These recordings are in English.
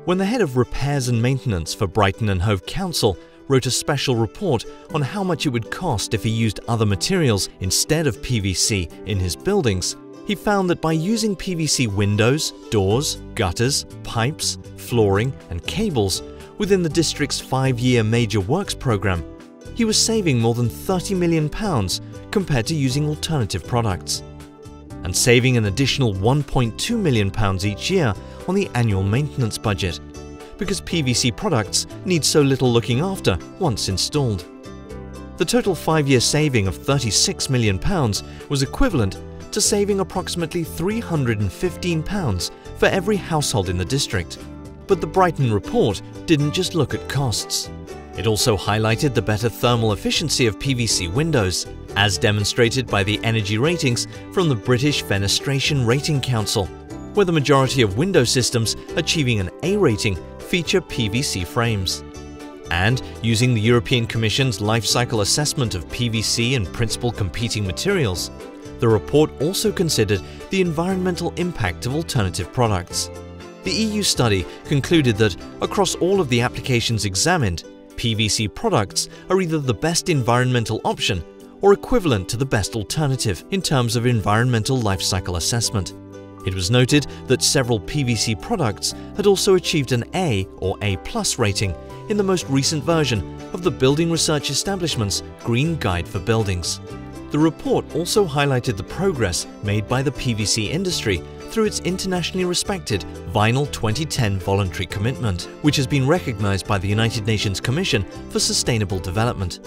When the head of repairs and maintenance for Brighton and Hove Council wrote a special report on how much it would cost if he used other materials instead of PVC in his buildings, he found that by using PVC windows, doors, gutters, pipes, flooring and cables within the district's 5-year major works programme, he was saving more than £30 million compared to using alternative products, and saving an additional £1.2 million each year on the annual maintenance budget, because PVC products need so little looking after once installed. The total 5-year saving of £36 million was equivalent to saving approximately £315 for every household in the district. But the Brighton report didn't just look at costs. It also highlighted the better thermal efficiency of PVC windows, as demonstrated by the energy ratings from the British Fenestration Rating Council, where the majority of window systems achieving an A rating feature PVC frames. And using the European Commission's life cycle assessment of PVC and principal competing materials, the report also considered the environmental impact of alternative products. The EU study concluded that across all of the applications examined, PVC products are either the best environmental option or equivalent to the best alternative in terms of environmental life cycle assessment. It was noted that several PVC products had also achieved an A or A+ rating in the most recent version of the Building Research Establishment's Green Guide for Buildings. The report also highlighted the progress made by the PVC industry through its internationally respected Vinyl 2010 voluntary commitment, which has been recognized by the United Nations Commission for Sustainable Development.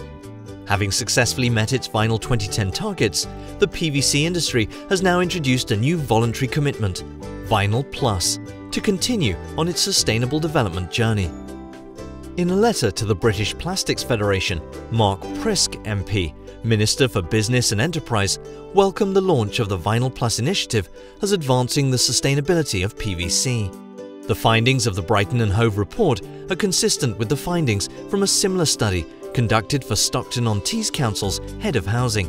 Having successfully met its Vinyl 2010 targets, the PVC industry has now introduced a new voluntary commitment, Vinyl Plus, to continue on its sustainable development journey. In a letter to the British Plastics Federation, Mark Prisk MP, Minister for Business and Enterprise, welcomed the launch of the Vinyl Plus initiative as advancing the sustainability of PVC. The findings of the Brighton and Hove report are consistent with the findings from a similar study conducted for Stockton-on-Tees Council's Head of Housing.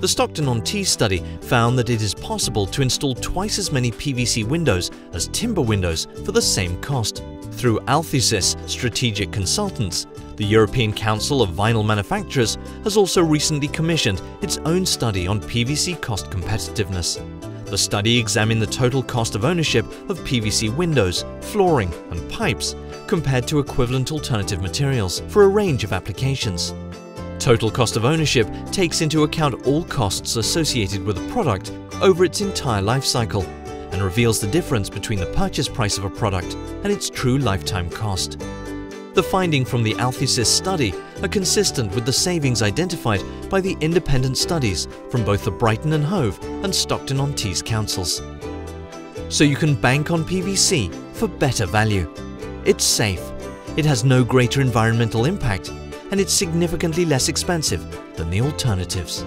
The Stockton-on-Tees study found that it is possible to install twice as many PVC windows as timber windows for the same cost. Through Althusys Strategic Consultants, the European Council of Vinyl Manufacturers has also recently commissioned its own study on PVC cost competitiveness. The study examined the total cost of ownership of PVC windows, flooring and pipes compared to equivalent alternative materials for a range of applications. Total cost of ownership takes into account all costs associated with a product over its entire life cycle and reveals the difference between the purchase price of a product and its true lifetime cost. The findings from the Althusys study are consistent with the savings identified by the independent studies from both the Brighton and Hove and Stockton-on-Tees councils. So you can bank on PVC for better value. It's safe, it has no greater environmental impact, and it's significantly less expensive than the alternatives.